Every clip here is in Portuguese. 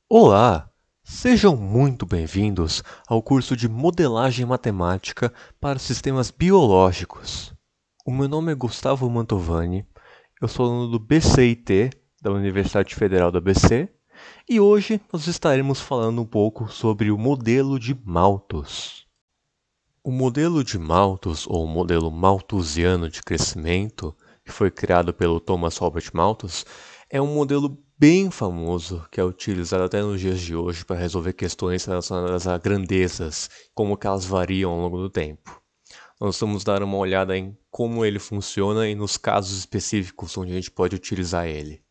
Olá! Sejam muito bem-vindos ao curso de Modelagem Matemática para Sistemas Biológicos. O meu nome é Gustavo Mantovani, eu sou aluno do BCIT, da Universidade Federal da ABC, e hoje nós estaremos falando um pouco sobre o modelo de Malthus. O modelo de Malthus, ou modelo malthusiano de crescimento, que foi criado pelo Thomas Robert Malthus, é um modelo bem famoso que é utilizado até nos dias de hoje para resolver questões relacionadas a grandezas, como que elas variam ao longo do tempo. Nós vamos dar uma olhada em como ele funciona e nos casos específicos onde a gente pode utilizar ele.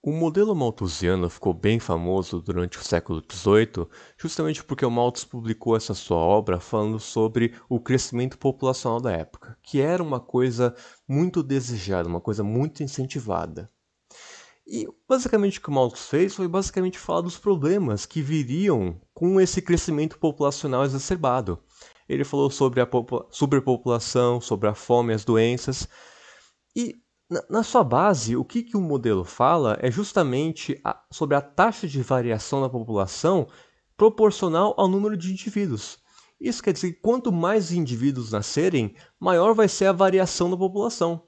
O modelo malthusiano ficou bem famoso durante o século XVIII, justamente porque o Malthus publicou essa sua obra falando sobre o crescimento populacional da época, que era uma coisa muito desejada, uma coisa muito incentivada. E basicamente o que o Malthus fez foi basicamente falar dos problemas que viriam com esse crescimento populacional exacerbado. Ele falou sobre a superpopulação, sobre a fome e as doenças, e na sua base, o que o modelo fala é justamente sobre a taxa de variação da população proporcional ao número de indivíduos. Isso quer dizer que quanto mais indivíduos nascerem, maior vai ser a variação da população.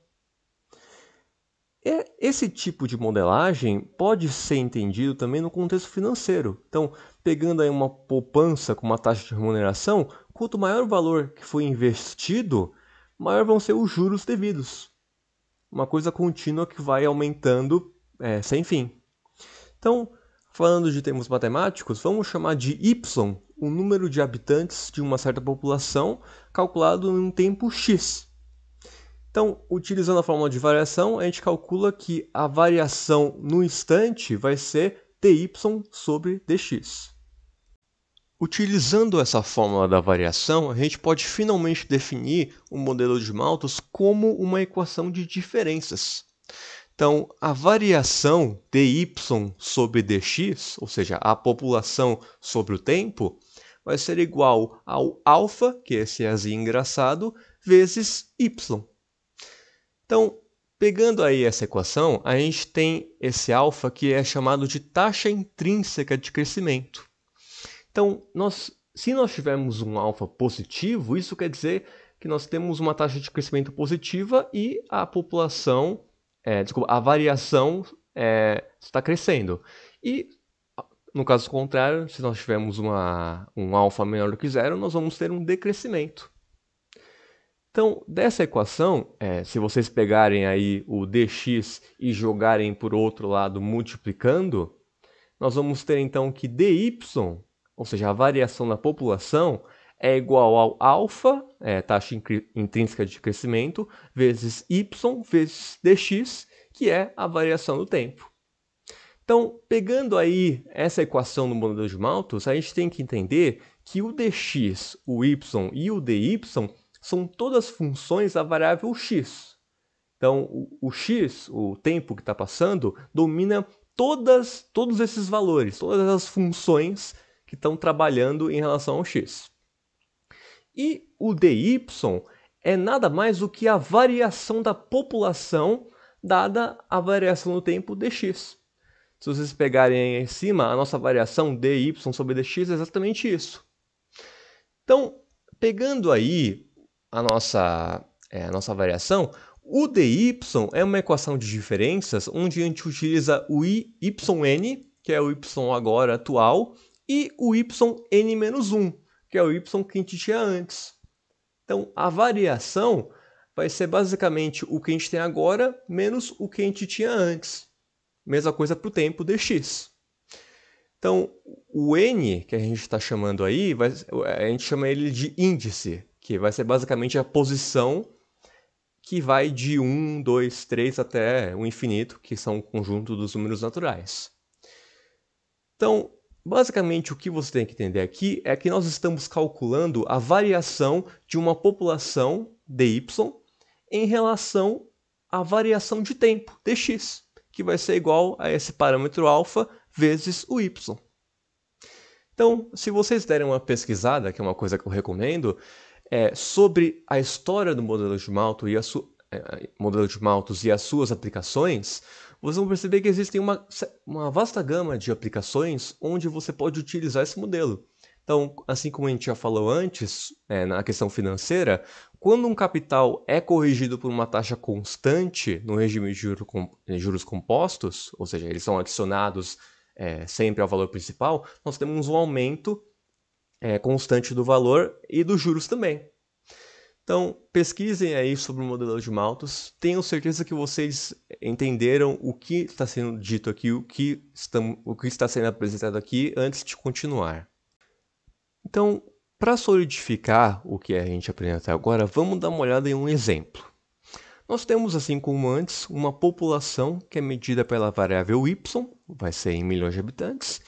Esse tipo de modelagem pode ser entendido também no contexto financeiro. Então, pegando aí uma poupança com uma taxa de remuneração, quanto maior o valor que foi investido, maior vão ser os juros devidos. Uma coisa contínua que vai aumentando sem fim. Então, falando de termos matemáticos, vamos chamar de y o número de habitantes de uma certa população calculado em um tempo x. Então, utilizando a fórmula de variação, a gente calcula que a variação no instante vai ser dy sobre dx. Utilizando essa fórmula da variação, a gente pode finalmente definir o modelo de Malthus como uma equação de diferenças. Então, a variação dy sobre dx, ou seja, a população sobre o tempo, vai ser igual ao alfa, que é esse azinho engraçado, vezes y. Então, pegando aí essa equação, a gente tem esse alfa que é chamado de taxa intrínseca de crescimento. Então, se nós tivermos um alfa positivo, isso quer dizer que nós temos uma taxa de crescimento positiva e a população, a variação está crescendo. E, no caso contrário, se nós tivermos um alfa menor do que zero, nós vamos ter um decrescimento. Então, dessa equação, se vocês pegarem aí o dx e jogarem por outro lado multiplicando, nós vamos ter então que dy, ou seja, a variação da população, é igual ao alfa, taxa intrínseca de crescimento, vezes y vezes dx, que é a variação do tempo. Então, pegando aí essa equação do modelo de Malthus, a gente tem que entender que o dx, o y e o dy são todas funções da variável x. Então, o x, o tempo que está passando, domina todos esses valores, todas as funções que estão trabalhando em relação ao x. E o dy é nada mais do que a variação da população dada a variação do tempo dx. Se vocês pegarem aí em cima, a nossa variação dy sobre dx é exatamente isso. Então, pegando aí a nossa variação, o dy é uma equação de diferenças onde a gente utiliza o yn, que é o y agora atual, e o yn-1, que é o y que a gente tinha antes. Então, a variação vai ser basicamente o que a gente tem agora menos o que a gente tinha antes. Mesma coisa para o tempo dx. Então, o n que a gente está chamando aí, a gente chama ele de índice, que vai ser basicamente a posição que vai de 1, 2, 3 até o infinito, que são o conjunto dos números naturais. Então, basicamente o que você tem que entender aqui é que nós estamos calculando a variação de uma população dy em relação à variação de tempo dx, que vai ser igual a esse parâmetro alfa vezes o y. Então, se vocês derem uma pesquisada, que é uma coisa que eu recomendo, sobre a história do modelo de Malthus e as suas aplicações, vocês vão perceber que existem uma vasta gama de aplicações onde você pode utilizar esse modelo. Então, assim como a gente já falou antes, na questão financeira, quando um capital é corrigido por uma taxa constante no regime de juros compostos, ou seja, eles são adicionados sempre ao valor principal, nós temos um aumento constante do valor e dos juros também. Então, pesquisem aí sobre o modelo de Malthus. Tenho certeza que vocês entenderam o que está sendo dito aqui, o que está sendo apresentado aqui antes de continuar. Então, para solidificar o que a gente aprendeu até agora, vamos dar uma olhada em um exemplo. Nós temos, assim como antes, uma população que é medida pela variável y, vai ser em milhões de habitantes,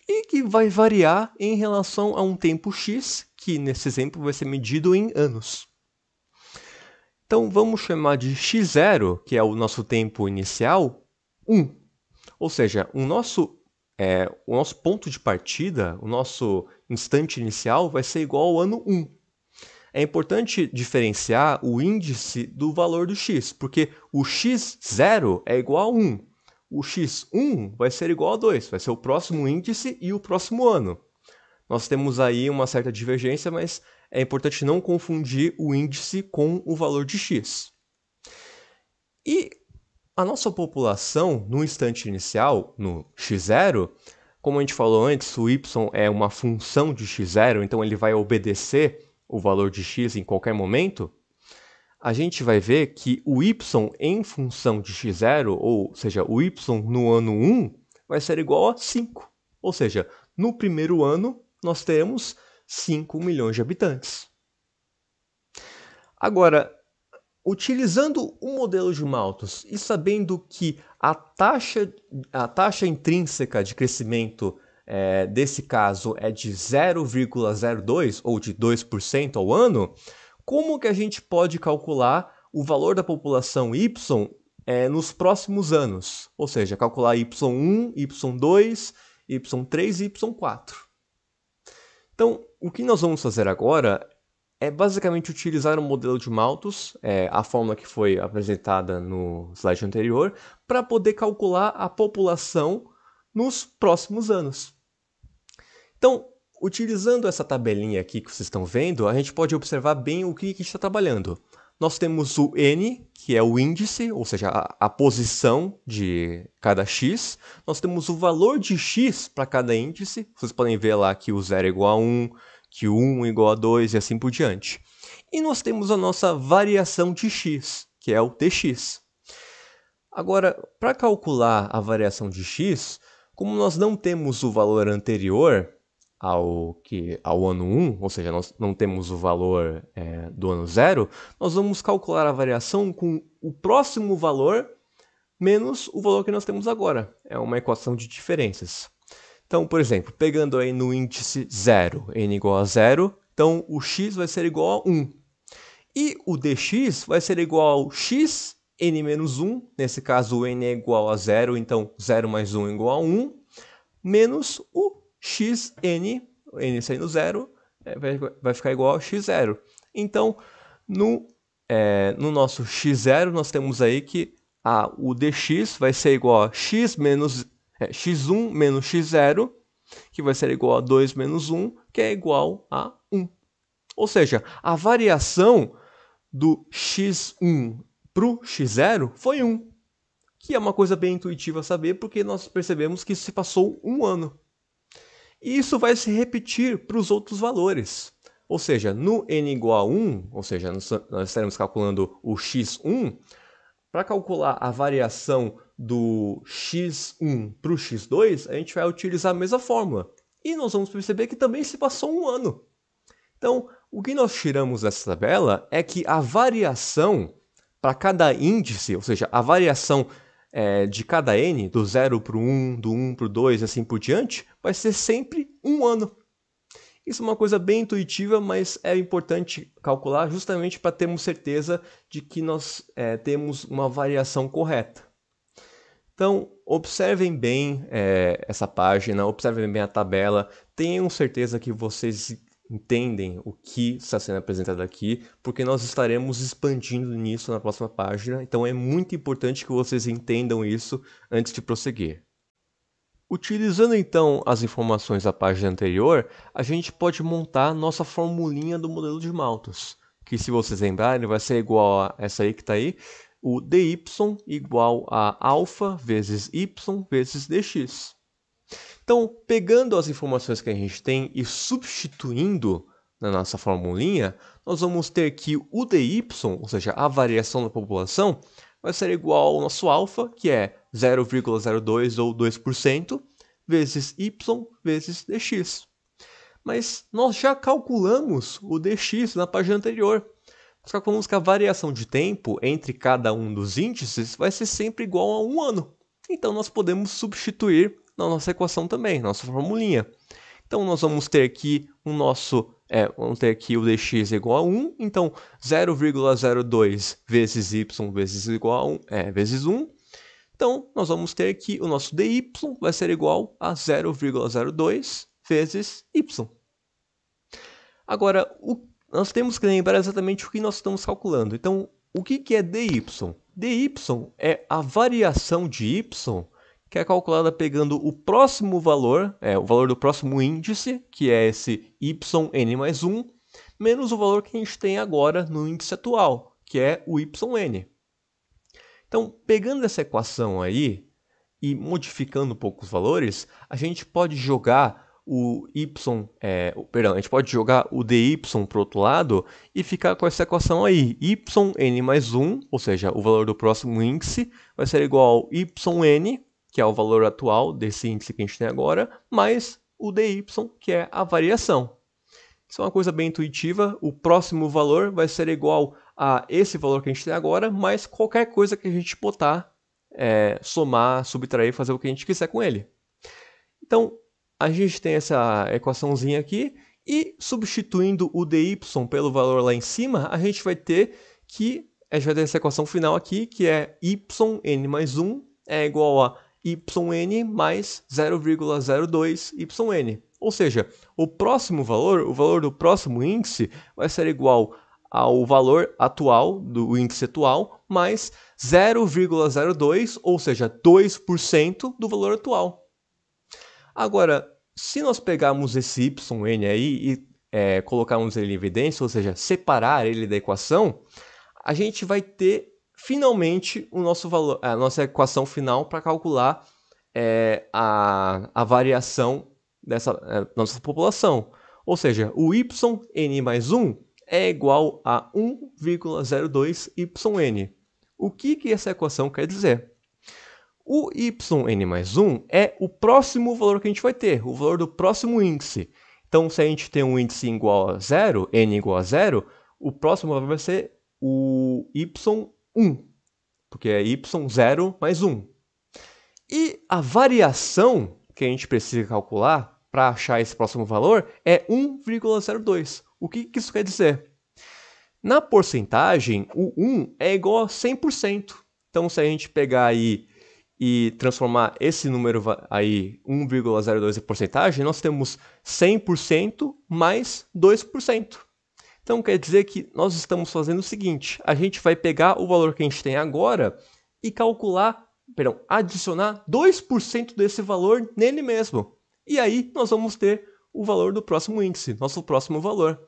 e que vai variar em relação a um tempo x, que nesse exemplo vai ser medido em anos. Então, vamos chamar de x0, que é o nosso tempo inicial, 1. Ou seja, o nosso ponto de partida, o nosso instante inicial, vai ser igual ao ano 1. É importante diferenciar o índice do valor do x, porque o x0 é igual a 1. O x1 vai ser igual a 2, vai ser o próximo índice e o próximo ano. Nós temos aí uma certa divergência, mas é importante não confundir o índice com o valor de x. E a nossa população, no instante inicial, no x0, como a gente falou antes, o y é uma função de x0, então ele vai obedecer o valor de x em qualquer momento. A gente vai ver que o y em função de x0, ou seja, o y no ano 1, vai ser igual a 5. Ou seja, no primeiro ano, nós teremos 5 milhões de habitantes. Agora, utilizando o modelo de Malthus e sabendo que a taxa intrínseca de crescimento desse caso é de 0,02 ou de 2% ao ano, como que a gente pode calcular o valor da população y nos próximos anos? Ou seja, calcular y1, y2, y3 e y4. Então, o que nós vamos fazer agora é basicamente utilizar o modelo de Malthus, a fórmula que foi apresentada no slide anterior, para poder calcular a população nos próximos anos. Então, utilizando essa tabelinha aqui que vocês estão vendo, a gente pode observar bem o que a gente está trabalhando. Nós temos o n, que é o índice, ou seja, a posição de cada x. Nós temos o valor de x para cada índice. Vocês podem ver lá que o 0 é igual a 1, que o 1 é igual a 2 e assim por diante. E nós temos a nossa variação de x, que é o tx. Agora, para calcular a variação de x, como nós não temos o valor anterior ao ano 1, ou seja, nós não temos o valor do ano 0, nós vamos calcular a variação com o próximo valor menos o valor que nós temos agora. É uma equação de diferenças. Então, por exemplo, pegando aí no índice 0, n igual a 0, então o x vai ser igual a 1. E o dx vai ser igual ao x, n menos 1, nesse caso o n é igual a 0, então 0 mais 1 é igual a 1, menos o xn, o n saindo 0, vai ficar igual a x0. Então, no nosso x0, nós temos aí que o dx vai ser igual a x1 menos x0, que vai ser igual a 2 menos 1, que é igual a 1. Ou seja, a variação do x1 para o x0 foi 1, que é uma coisa bem intuitiva a saber, porque nós percebemos que se passou um ano. E isso vai se repetir para os outros valores. Ou seja, no n igual a 1, ou seja, nós estaremos calculando o x1, para calcular a variação do x1 para o x2, a gente vai utilizar a mesma fórmula. E nós vamos perceber que também se passou um ano. Então, o que nós tiramos dessa tabela é que a variação para cada índice, ou seja, a variação de cada n, do 0 para o 1, do 1 para o 2 e assim por diante, vai ser sempre um ano. Isso é uma coisa bem intuitiva, mas é importante calcular justamente para termos certeza de que nós temos uma variação correta. Então, observem bem essa página, observem bem a tabela, tenham certeza que vocês entendem o que está sendo apresentado aqui, porque nós estaremos expandindo nisso na próxima página, então é muito importante que vocês entendam isso antes de prosseguir. Utilizando então as informações da página anterior, a gente pode montar nossa formulinha do modelo de Malthus, que se vocês lembrarem vai ser igual a essa aí que está aí, o dy igual a alfa vezes y vezes dx. Então, pegando as informações que a gente tem e substituindo na nossa formulinha, nós vamos ter que o dy, ou seja, a variação da população, vai ser igual ao nosso alfa, que é 0,02 ou 2%, vezes y vezes dx. Mas nós já calculamos o dx na página anterior. Nós calculamos que a variação de tempo entre cada um dos índices vai ser sempre igual a 1 ano. Então, nós podemos substituir na nossa equação também, nossa formulinha. Então, nós vamos ter aqui vamos ter aqui o dx igual a 1, então 0,02 vezes y vezes igual a 1, vezes 1. Então, nós vamos ter aqui o nosso dy vai ser igual a 0,02 vezes y. Agora, nós temos que lembrar exatamente o que nós estamos calculando. Então, o que é dy? dy é a variação de y, que é calculada pegando o próximo valor, o valor do próximo índice, que é esse yn mais 1, menos o valor que a gente tem agora no índice atual, que é o yn. Então, pegando essa equação aí e modificando um pouco os valores, a gente pode jogar a gente pode jogar o dy para o outro lado e ficar com essa equação aí, yn mais 1, ou seja, o valor do próximo índice, vai ser igual ao yn, que é o valor atual desse índice que a gente tem agora, mais o dy, que é a variação. Isso é uma coisa bem intuitiva, o próximo valor vai ser igual a esse valor que a gente tem agora, mais qualquer coisa que a gente botar, somar, subtrair, fazer o que a gente quiser com ele. Então, a gente tem essa equaçãozinha aqui, e substituindo o dy pelo valor lá em cima, a gente vai ter essa equação final aqui, que é yn mais 1 é igual a yn mais 0,02 yn. Ou seja, o valor do próximo índice vai ser igual ao valor atual, do índice atual, mais 0,02, ou seja, 2% do valor atual. Agora, se nós pegarmos esse yn aí e colocarmos ele em evidência, ou seja, separar ele da equação, a gente vai ter finalmente o nosso valor, a nossa equação final para calcular a variação dessa nossa população. Ou seja, o yn mais 1 é igual a 1,02 yn. O que essa equação quer dizer? O yn mais 1 é o próximo valor que a gente vai ter, o valor do próximo índice. Então, se a gente tem um índice igual a 0, n igual a 0, o próximo valor vai ser o y1, porque é y0 mais 1. E a variação que a gente precisa calcular para achar esse próximo valor é 1,02. O que isso quer dizer? Na porcentagem, o 1 é igual a 100%. Então, se a gente pegar aí e transformar esse número aí, 1,02 em porcentagem, nós temos 100% mais 2%. Então, quer dizer que nós estamos fazendo o seguinte, a gente vai pegar o valor que a gente tem agora e adicionar 2% desse valor nele mesmo. E aí, nós vamos ter o valor do próximo índice, nosso próximo valor.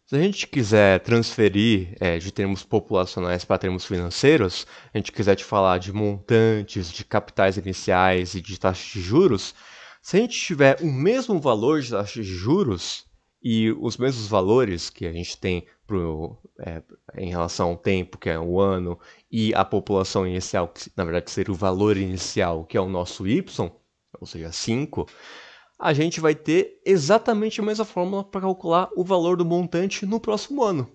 Se a gente quiser transferir de termos populacionais para termos financeiros, a gente quiser te falar de montantes, de capitais iniciais e de taxas de juros, se a gente tiver o mesmo valor de taxas de juros e os mesmos valores que a gente tem em relação ao tempo, que é o ano, e a população inicial, que na verdade seria o valor inicial, que é o nosso y, ou seja, 5, a gente vai ter exatamente a mesma fórmula para calcular o valor do montante no próximo ano.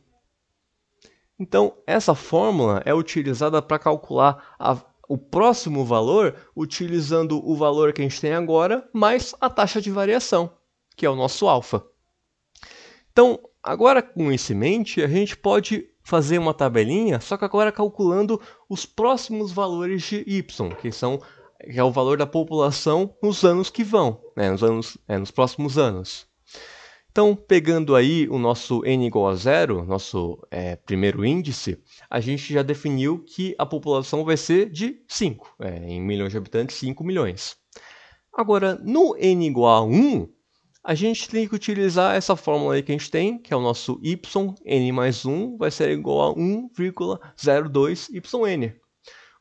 Então, essa fórmula é utilizada para calcular o próximo valor utilizando o valor que a gente tem agora mais a taxa de variação, que é o nosso alfa. Então, agora com isso em mente, a gente pode fazer uma tabelinha, só que agora calculando os próximos valores de y, que é o valor da população nos anos que vão, nos próximos anos. Então, pegando aí o nosso n igual a zero, nosso primeiro índice, a gente já definiu que a população vai ser de 5. Em milhões de habitantes, 5 milhões. Agora, no n igual a 1, a gente tem que utilizar essa fórmula aí que a gente tem, que é o nosso y, n mais 1, vai ser igual a 1,02yn.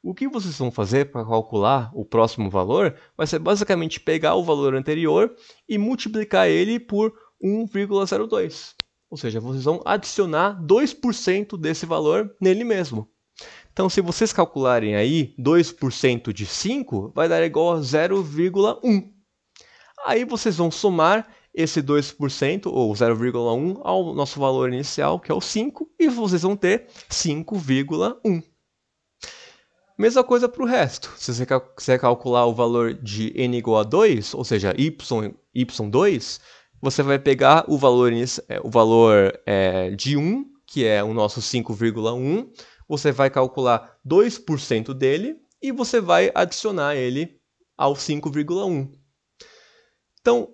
O que vocês vão fazer para calcular o próximo valor vai ser basicamente pegar o valor anterior e multiplicar ele por 1,02. Ou seja, vocês vão adicionar 2% desse valor nele mesmo. Então, se vocês calcularem aí 2% de 5, vai dar igual a 0,1. Aí vocês vão somar esse 2%, ou 0,1, ao nosso valor inicial, que é o 5, e vocês vão ter 5,1. Mesma coisa para o resto. Se você quiser calcular o valor de n igual a 2, ou seja, y2, você vai pegar o valor de 1, que é o nosso 5,1, você vai calcular 2% dele e você vai adicionar ele ao 5,1. Então,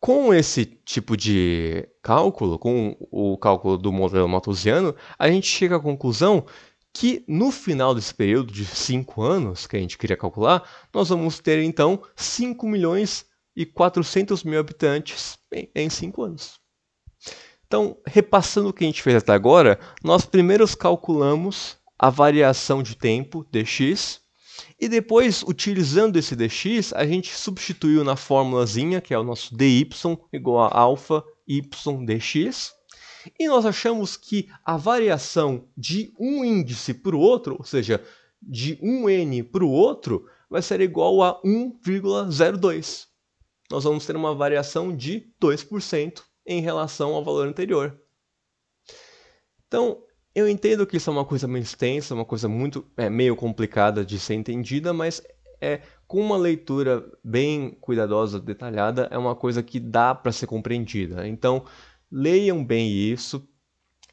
com esse tipo de cálculo, com o cálculo do modelo malthusiano, a gente chega à conclusão que no final desse período de 5 anos que a gente queria calcular, nós vamos ter então 5.400.000 habitantes em 5 anos. Então, repassando o que a gente fez até agora, nós primeiro calculamos a variação de tempo, dx, e depois, utilizando esse dx, a gente substituiu na formulazinha, que é o nosso dy igual a alfa y dx, e nós achamos que a variação de um índice para o outro, ou seja, de um n para o outro, vai ser igual a 1,02. Nós vamos ter uma variação de 2% em relação ao valor anterior. Então, eu entendo que isso é uma coisa meio extensa, uma coisa meio complicada de ser entendida, mas com uma leitura bem cuidadosa, detalhada, é uma coisa que dá para ser compreendida. Então, leiam bem isso,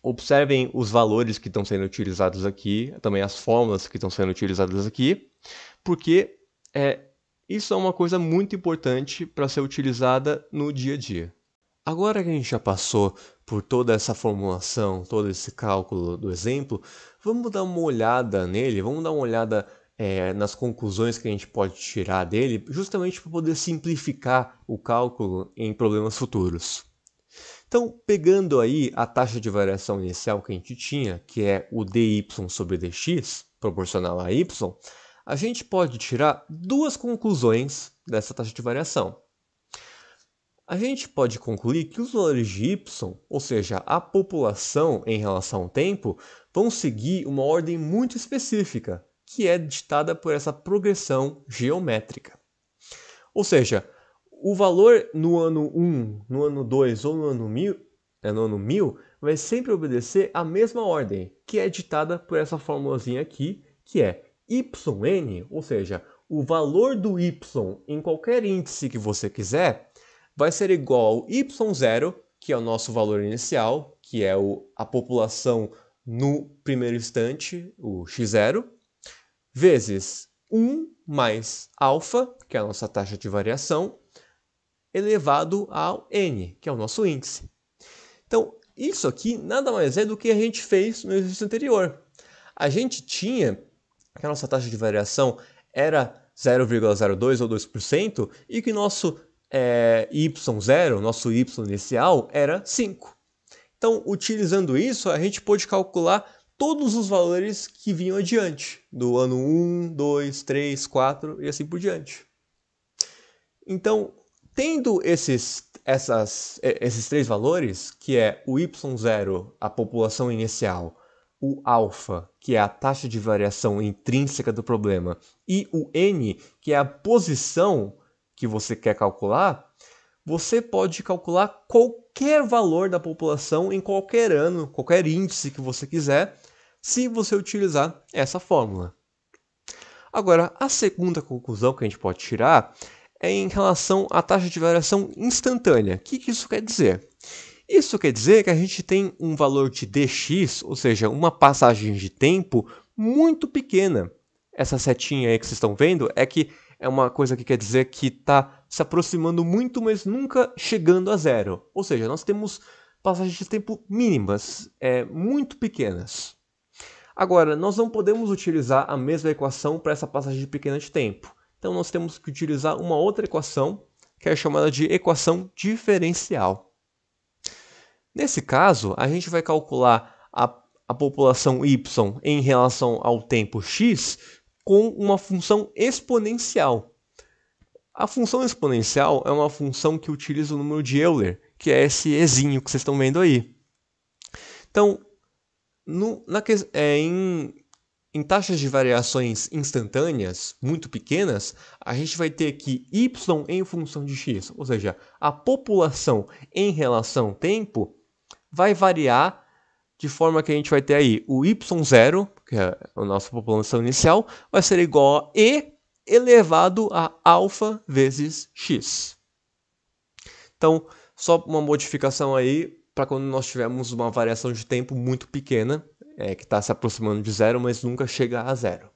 observem os valores que estão sendo utilizados aqui, também as fórmulas que estão sendo utilizadas aqui, porque isso é uma coisa muito importante para ser utilizada no dia a dia. Agora que a gente já passou por toda essa formulação, todo esse cálculo do exemplo, vamos dar uma olhada nele, vamos dar uma olhada nas conclusões que a gente pode tirar dele, justamente para poder simplificar o cálculo em problemas futuros. Então, pegando aí a taxa de variação inicial que a gente tinha, que é o dy sobre dx, proporcional a y, a gente pode tirar duas conclusões dessa taxa de variação. A gente pode concluir que os valores de y, ou seja, a população em relação ao tempo, vão seguir uma ordem muito específica, que é ditada por essa progressão geométrica. Ou seja, o valor no ano 1, no ano 2 ou no ano 1000 vai sempre obedecer à mesma ordem, que é ditada por essa formulazinha aqui, que é yn, ou seja, o valor do y em qualquer índice que você quiser, vai ser igual ao y0, que é o nosso valor inicial, que é a população no primeiro instante, o x0, vezes 1 mais alfa, que é a nossa taxa de variação, elevado ao n, que é o nosso índice. Então, isso aqui nada mais é do que a gente fez no exercício anterior. A gente tinha que a nossa taxa de variação era 0,02 ou 2% e que nosso y0, nosso y inicial, era 5. Então, utilizando isso, a gente pôde calcular todos os valores que vinham adiante, do ano 1, 2, 3, 4 e assim por diante. Então, tendo esses três valores, que é o y0, a população inicial, o alfa, que é a taxa de variação intrínseca do problema, e o n, que é a posição que você quer calcular, você pode calcular qualquer valor da população em qualquer ano, qualquer índice que você quiser, se você utilizar essa fórmula. Agora, a segunda conclusão que a gente pode tirar é em relação à taxa de variação instantânea. O que isso quer dizer? Isso quer dizer que a gente tem um valor de dx, ou seja, uma passagem de tempo muito pequena. Essa setinha aí que vocês estão vendo é que é uma coisa que quer dizer que está se aproximando muito, mas nunca chegando a zero. Ou seja, nós temos passagens de tempo mínimas, muito pequenas. Agora, nós não podemos utilizar a mesma equação para essa passagem pequena de tempo. Então, nós temos que utilizar uma outra equação, que é chamada de equação diferencial. Nesse caso, a gente vai calcular a população y em relação ao tempo x com uma função exponencial. A função exponencial é uma função que utiliza o número de Euler, que é esse ezinho que vocês estão vendo aí. Então, em taxas de variações instantâneas muito pequenas, a gente vai ter que y em função de x, ou seja, a população em relação ao tempo vai variar de forma que a gente vai ter aí o y0, que é a nossa população inicial, vai ser igual a e elevado a alfa vezes x. Então, só uma modificação aí para quando nós tivermos uma variação de tempo muito pequena, que está se aproximando de zero, mas nunca chega a zero.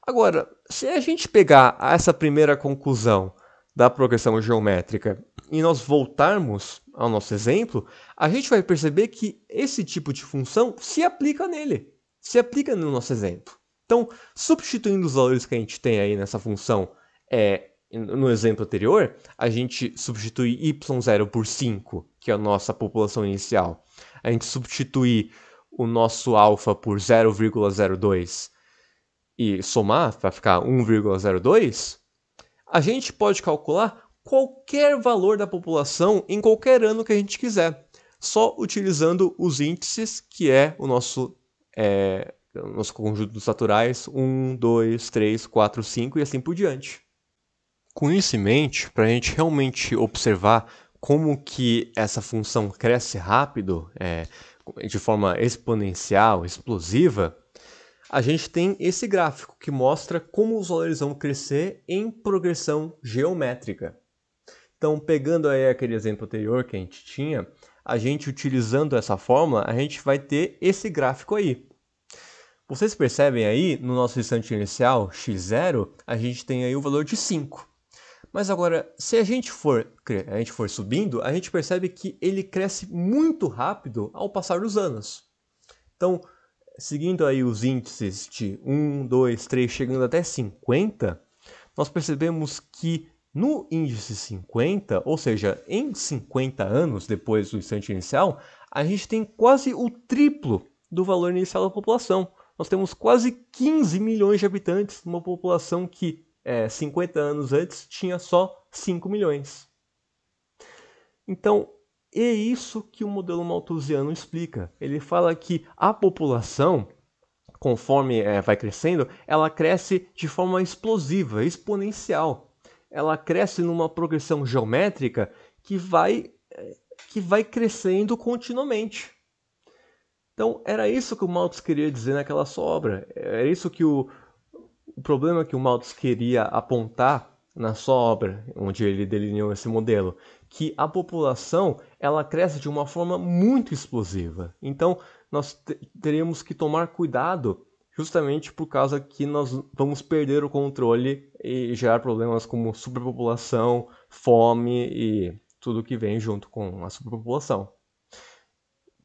Agora, se a gente pegar essa primeira conclusão da progressão geométrica e nós voltarmos ao nosso exemplo, a gente vai perceber que esse tipo de função se aplica nele, se aplica no nosso exemplo. Então, substituindo os valores que a gente tem aí nessa função no exemplo anterior, a gente substitui y0 por 5, que é a nossa população inicial. A gente substitui o nosso alfa por 0,02 e somar para ficar 1,02, a gente pode calcular qualquer valor da população em qualquer ano que a gente quiser, só utilizando os índices, que é o nosso conjunto dos naturais, 1, 2, 3, 4, 5 e assim por diante. Com isso em mente, para a gente realmente observar como que essa função cresce rápido, de forma exponencial, explosiva, a gente tem esse gráfico que mostra como os valores vão crescer em progressão geométrica. Então, pegando aí aquele exemplo anterior que a gente tinha, a gente utilizando essa fórmula, a gente vai ter esse gráfico aí. Vocês percebem aí, no nosso instante inicial, x0, a gente tem aí o valor de 5. Mas agora, se a gente for subindo, a gente percebe que ele cresce muito rápido ao passar dos anos. Então, seguindo aí os índices de 1, 2, 3, chegando até 50, nós percebemos que no índice 50, ou seja, em 50 anos depois do instante inicial, a gente tem quase o triplo do valor inicial da população. Nós temos quase 15 milhões de habitantes, numa população que 50 anos antes tinha só 5 milhões. Então, é isso que o modelo malthusiano explica. Ele fala que a população, conforme vai crescendo, ela cresce de forma explosiva, exponencial. Ela cresce numa progressão geométrica que vai crescendo continuamente. Então, era isso que o Malthus queria dizer naquela sua obra. Era isso que o problema que o Malthus queria apontar na sua obra, onde ele delineou esse modelo, que a população ela cresce de uma forma muito explosiva. Então, nós teríamos que tomar cuidado justamente por causa que nós vamos perder o controle e gerar problemas como superpopulação, fome e tudo que vem junto com a superpopulação.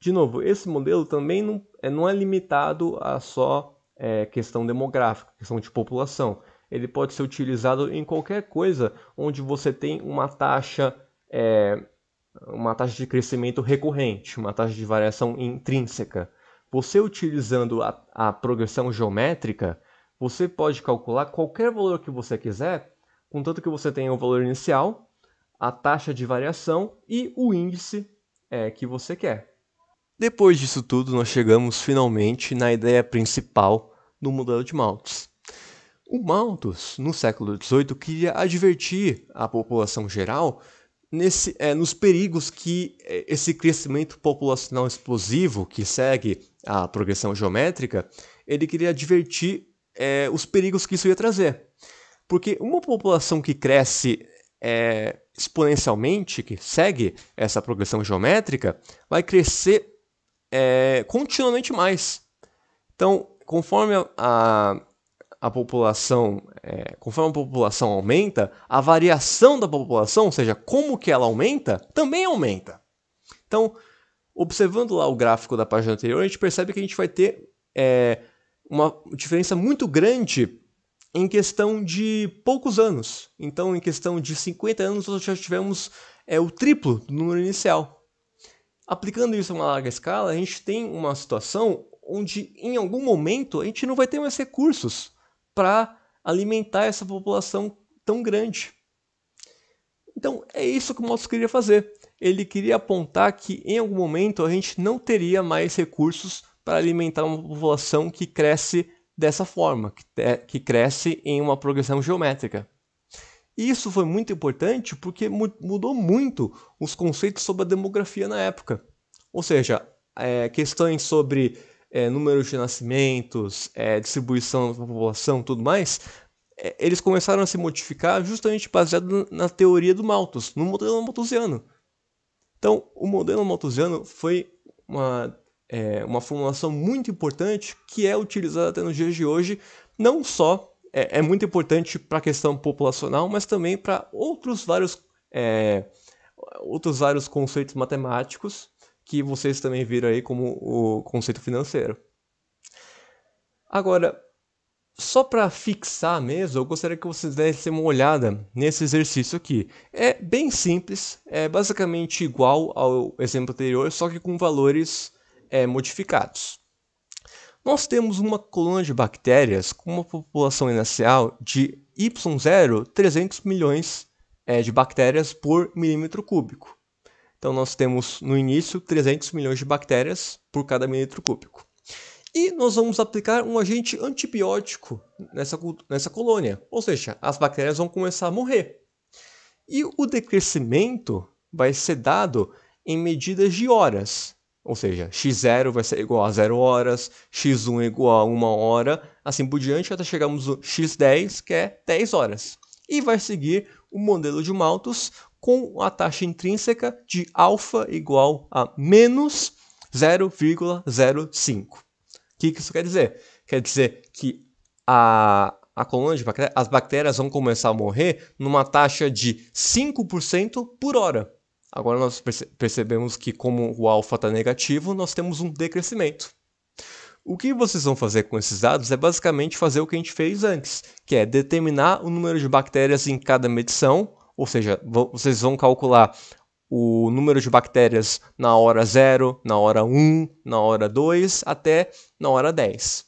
De novo, esse modelo também não é limitado a só questão demográfica, questão de população. Ele pode ser utilizado em qualquer coisa onde você tem uma taxa de crescimento recorrente, uma taxa de variação intrínseca. Você utilizando a progressão geométrica, você pode calcular qualquer valor que você quiser, contanto que você tenha o valor inicial, a taxa de variação e o índice que você quer. Depois disso tudo, nós chegamos finalmente na ideia principal do modelo de Malthus. O Malthus, no século XVIII, queria advertir a população geral nos perigos que esse crescimento populacional explosivo que segue a progressão geométrica, ele queria advertir os perigos que isso ia trazer. Porque uma população que cresce exponencialmente, que segue essa progressão geométrica, vai crescer continuamente mais. Então, conforme a população, conforme a população aumenta, a variação da população, ou seja, como que ela aumenta, também aumenta. Então, observando lá o gráfico da página anterior, a gente percebe que a gente vai ter uma diferença muito grande em questão de poucos anos. Então, em questão de 50 anos, nós já tivemos o triplo do número inicial. Aplicando isso a uma larga escala, a gente tem uma situação onde, em algum momento, a gente não vai ter mais recursos para alimentar essa população tão grande. Então, é isso que o Malthus queria fazer. Ele queria apontar que, em algum momento, a gente não teria mais recursos para alimentar uma população que cresce dessa forma, que cresce em uma progressão geométrica. E isso foi muito importante porque mudou muito os conceitos sobre a demografia na época. Ou seja, questões sobre número de nascimentos, distribuição da população e tudo mais, eles começaram a se modificar justamente baseado na teoria do Malthus, no modelo malthusiano. Então, o modelo malthusiano foi uma formulação muito importante que é utilizada até nos dias de hoje, não só é muito importante para a questão populacional, mas também para outros vários conceitos matemáticos que vocês também viram aí como o conceito financeiro. Agora, só para fixar mesmo, eu gostaria que vocês dessem uma olhada nesse exercício aqui. É bem simples, é basicamente igual ao exemplo anterior, só que com valores modificados. Nós temos uma colônia de bactérias com uma população inicial de Y0, 300 milhões de bactérias por milímetro cúbico. Então nós temos no início 300 milhões de bactérias por cada milímetro cúbico. E nós vamos aplicar um agente antibiótico nessa colônia, ou seja, as bactérias vão começar a morrer. E o decrescimento vai ser dado em medidas de horas. Ou seja, x0 vai ser igual a 0 horas, x1 é igual a 1 hora, assim por diante, até chegarmos no x10, que é 10 horas. E vai seguir o modelo de Malthus com a taxa intrínseca de alfa igual a menos 0,05. O que isso quer dizer? Quer dizer que a colônia de bactérias, as bactérias vão começar a morrer numa taxa de 5% por hora. Agora nós percebemos que, como o alfa está negativo, nós temos um decrescimento. O que vocês vão fazer com esses dados é basicamente fazer o que a gente fez antes, que é determinar o número de bactérias em cada medição, ou seja, vocês vão calcular o número de bactérias na hora 0, na hora 1, na hora 2, até na hora 10.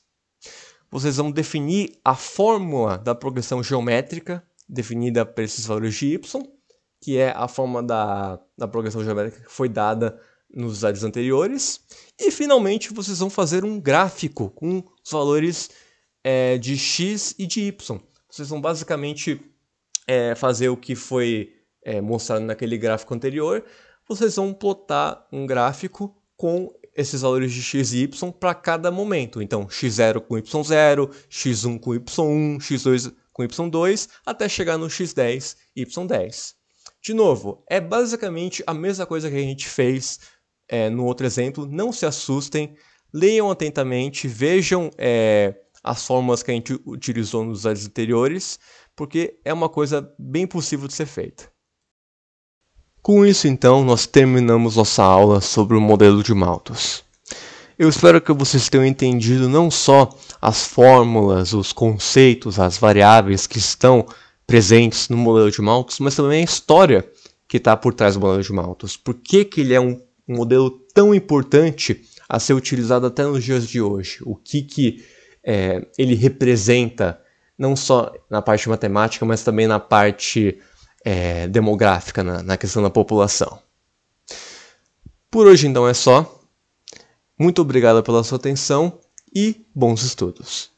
Vocês vão definir a fórmula da progressão geométrica, definida por esses valores de y, que é a forma da progressão geométrica que foi dada nos slides anteriores. E, finalmente, vocês vão fazer um gráfico com os valores de x e de y. Vocês vão basicamente fazer o que foi mostrado naquele gráfico anterior. Vocês vão plotar um gráfico com esses valores de x e y para cada momento. Então, x0 com y0, x1 com y1, x2 com y2, até chegar no x10, y10. De novo, é basicamente a mesma coisa que a gente fez no outro exemplo. Não se assustem, leiam atentamente, vejam as fórmulas que a gente utilizou nos slides anteriores, porque é uma coisa bem possível de ser feita. Com isso, então, nós terminamos nossa aula sobre o modelo de Malthus. Eu espero que vocês tenham entendido não só as fórmulas, os conceitos, as variáveis que estão presentes no modelo de Malthus, mas também a história que está por trás do modelo de Malthus. Por que ele é um modelo tão importante a ser utilizado até nos dias de hoje? O que ele representa, não só na parte matemática, mas também na parte demográfica, na questão da população. Por hoje, então, é só. Muito obrigado pela sua atenção e bons estudos.